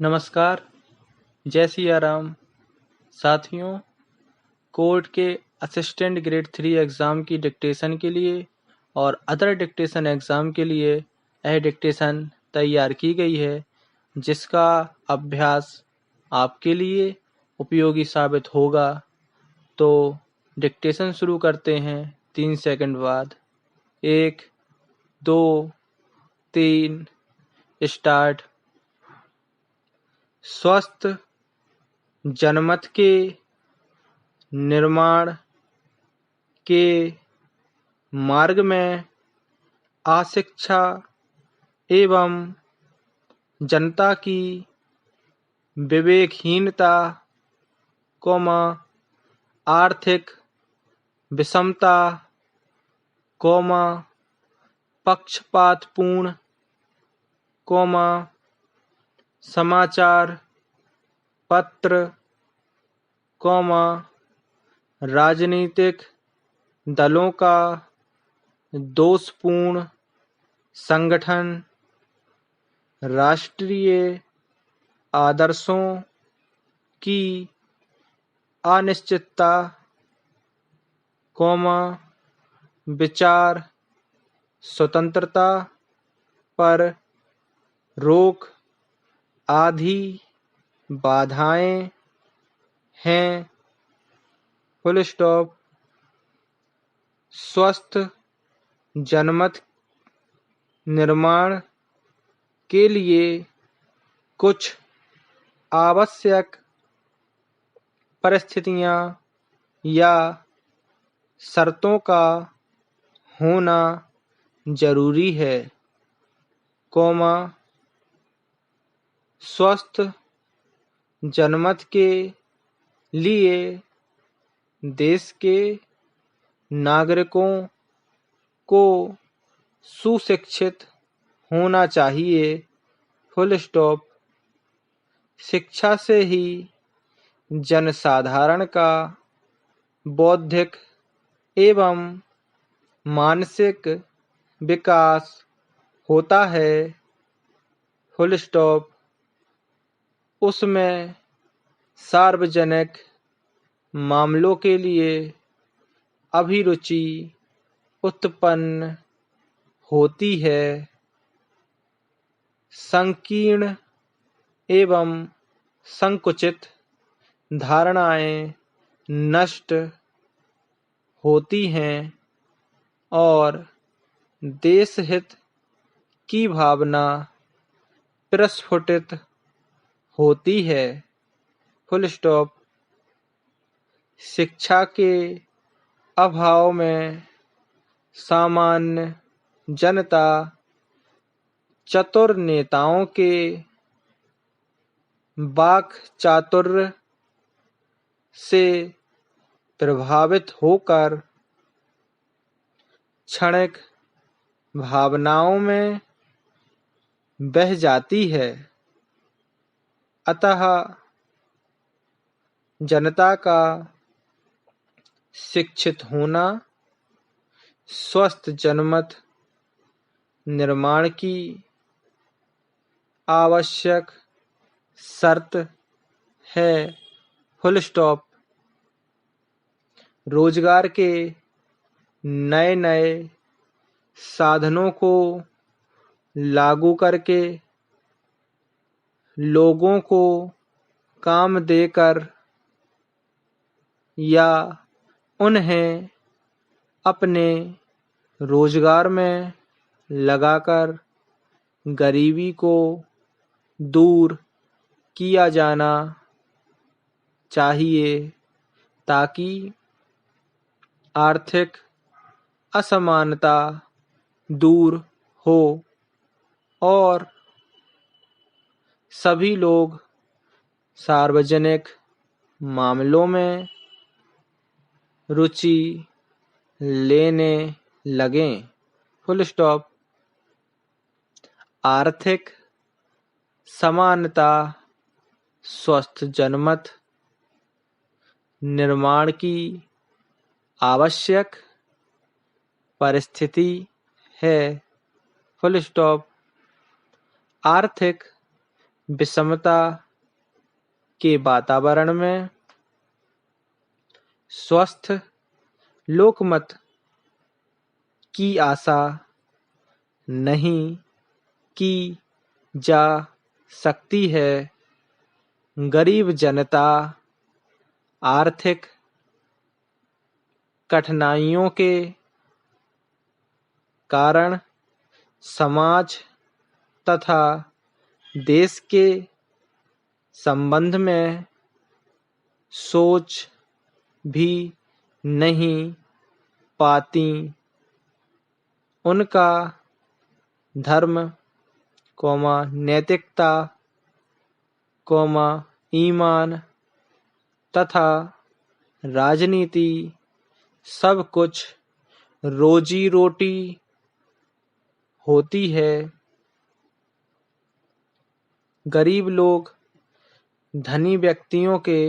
नमस्कार, जय सिया राम। साथियों, कोर्ट के असिस्टेंट ग्रेड 3 एग्ज़ाम की डिक्टेशन के लिए और अदर डिक्टेशन एग्ज़ाम के लिए यह डिक्टेशन तैयार की गई है, जिसका अभ्यास आपके लिए उपयोगी साबित होगा। तो डिक्टेशन शुरू करते हैं 3 सेकंड बाद। 1, 2, 3, स्टार्ट। स्वस्थ जनमत के निर्माण के मार्ग में अशिक्षा एवं जनता की विवेकहीनता, आर्थिक विषमता, पक्षपातपूर्ण, समाचार पत्र, राजनीतिक दलों का दोषपूर्ण संगठन, राष्ट्रीय आदर्शों की अनिश्चितता, विचार स्वतंत्रता पर रोक आदि बाधाएं हैं। Full stop. स्वस्थ जनमत निर्माण के लिए कुछ आवश्यक परिस्थितियां या शर्तों का होना जरूरी है, स्वस्थ जनमत के लिए देश के नागरिकों को सुशिक्षित होना चाहिए। Full stop. शिक्षा से ही जनसाधारण का बौद्धिक एवं मानसिक विकास होता है। Full stop. उसमें सार्वजनिक मामलों के लिए अभिरुचि उत्पन्न होती है। संकीर्ण एवं संकुचित धारणाएं नष्ट होती हैं और देश हित की भावना प्रस्फुटित होती है। Full stop. शिक्षा के अभाव में सामान्य जनता चतुर नेताओं के वाक् चातुर्य से प्रभावित होकर क्षणिक भावनाओं में बह जाती है। अतः जनता का शिक्षित होना स्वस्थ जनमत निर्माण की आवश्यक शर्त है। Full stop. रोजगार के नए नए साधनों को लागू करके लोगों को काम देकर या उन्हें अपने रोजगार में लगाकर गरीबी को दूर किया जाना चाहिए, ताकि आर्थिक असमानता दूर हो और सभी लोग सार्वजनिक मामलों में रुचि लेने लगें। Full stop. आर्थिक समानता स्वस्थ जनमत निर्माण की आवश्यक परिस्थिति है। Full stop. आर्थिक विषमता के वातावरण में स्वस्थ लोकमत की आशा नहीं की जा सकती है। गरीब जनता आर्थिक कठिनाइयों के कारण समाज तथा देश के संबंध में सोच भी नहीं पाती। उनका धर्म, नैतिकता, ईमान तथा राजनीति सब कुछ रोजी रोटी होती है। गरीब लोग धनी व्यक्तियों के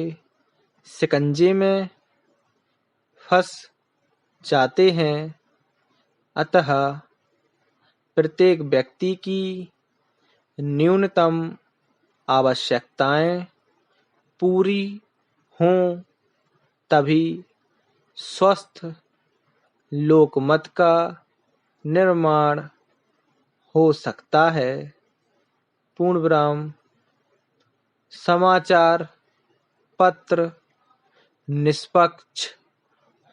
शिकंजे में फंस जाते हैं। अतः प्रत्येक व्यक्ति की न्यूनतम आवश्यकताएं पूरी हों तभी स्वस्थ लोकमत का निर्माण हो सकता है। पूर्ण विराम। समाचार पत्र निष्पक्ष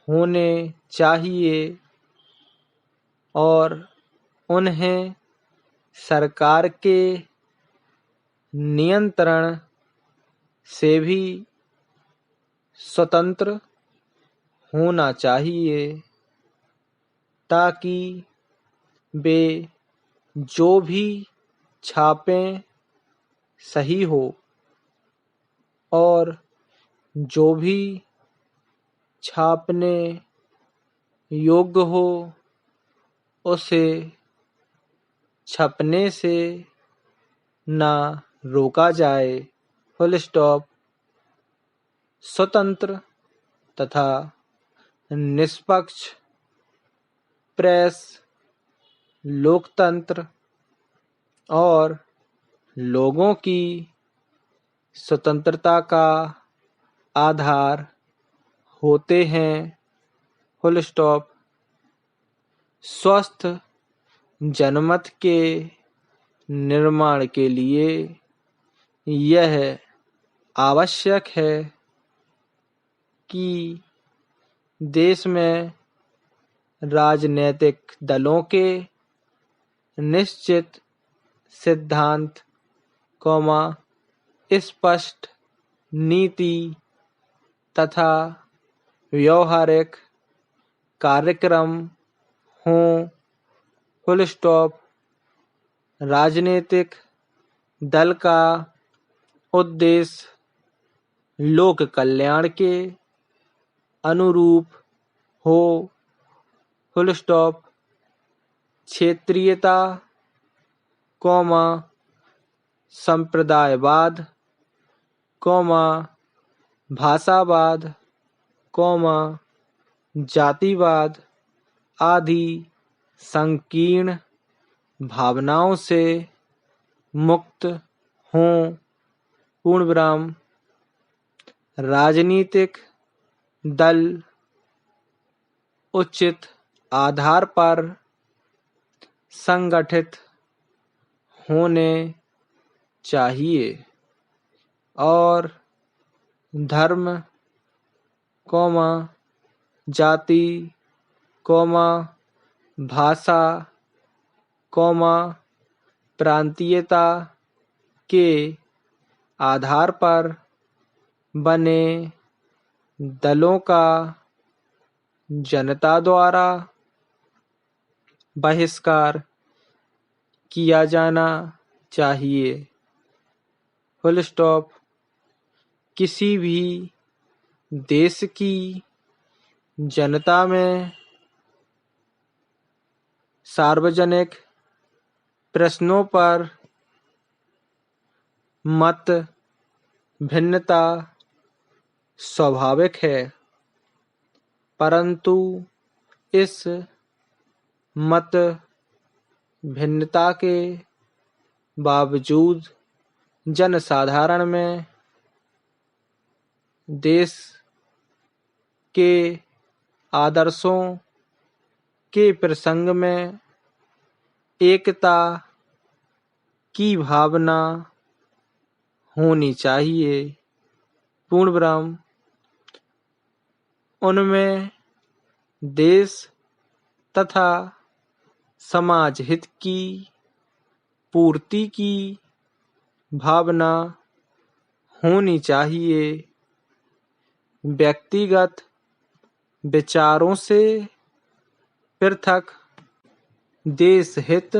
होने चाहिए और उन्हें सरकार के नियंत्रण से भी स्वतंत्र होना चाहिए ताकि वे जो भी छापें सही हो और जो भी छापने योग्य हो उसे छपने से ना रोका जाए। Full stop. स्वतंत्र तथा निष्पक्ष प्रेस लोकतंत्र और लोगों की स्वतंत्रता का आधार होते हैं। Full stop. स्वस्थ जनमत के निर्माण के लिए यह आवश्यक है कि देश में राजनीतिक दलों के निश्चित सिद्धांत, स्पष्ट नीति तथा व्यावहारिक कार्यक्रम हों। Full stop. राजनीतिक दल का उद्देश्य लोक कल्याण के अनुरूप हो। Full stop. क्षेत्रीयता, संप्रदायवाद, भाषावाद, जातिवाद आदि संकीर्ण भावनाओं से मुक्त हों। पूर्ण विराम। राजनीतिक दल उचित आधार पर संगठित होने चाहिए और धर्म, जाति, भाषा, प्रांतीयता के आधार पर बने दलों का जनता द्वारा बहिष्कार किया जाना चाहिए। Full stop. किसी भी देश की जनता में सार्वजनिक प्रश्नों पर मत भिन्नता स्वाभाविक है, परंतु इस मत भिन्नता के बावजूद जनसाधारण में देश के आदर्शों के प्रसंग में एकता की भावना होनी चाहिए। पूर्ण विराम। उनमें देश तथा समाज हित की पूर्ति की भावना होनी चाहिए। व्यक्तिगत विचारों से पृथक देश हित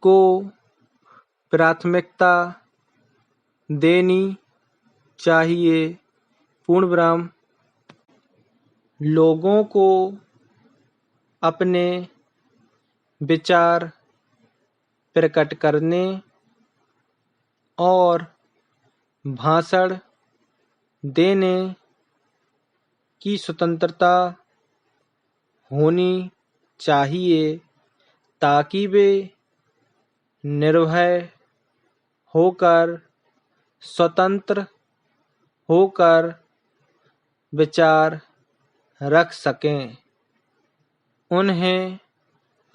को प्राथमिकता देनी चाहिए। पूर्ण विराम। लोगों को अपने विचार प्रकट करने और भाषण देने की स्वतंत्रता होनी चाहिए ताकि वे निर्भय होकर, स्वतंत्र होकर विचार रख सकें। उन्हें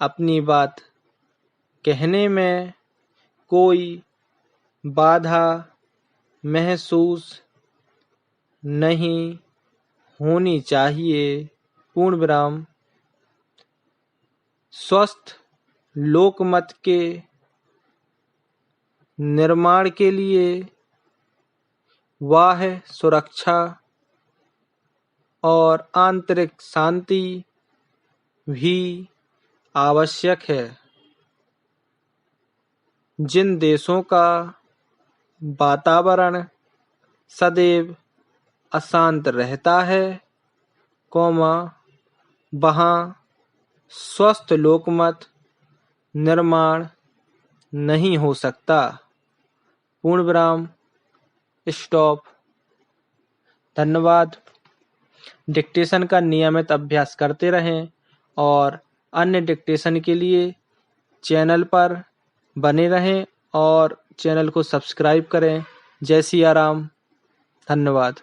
अपनी बात कहने में कोई बाधा महसूस नहीं होनी चाहिए। पूर्ण विराम। स्वस्थ लोकमत के निर्माण के लिए बाह्य सुरक्षा और आंतरिक शांति भी आवश्यक है। जिन देशों का वातावरण सदैव अशांत रहता है, वहाँ स्वस्थ लोकमत निर्माण नहीं हो सकता। पूर्ण विराम। स्टॉप। धन्यवाद। डिक्टेशन का नियमित अभ्यास करते रहें और अन्य डिक्टेशन के लिए चैनल पर बने रहें और चैनल को सब्सक्राइब करें। जय सिया राम। धन्यवाद।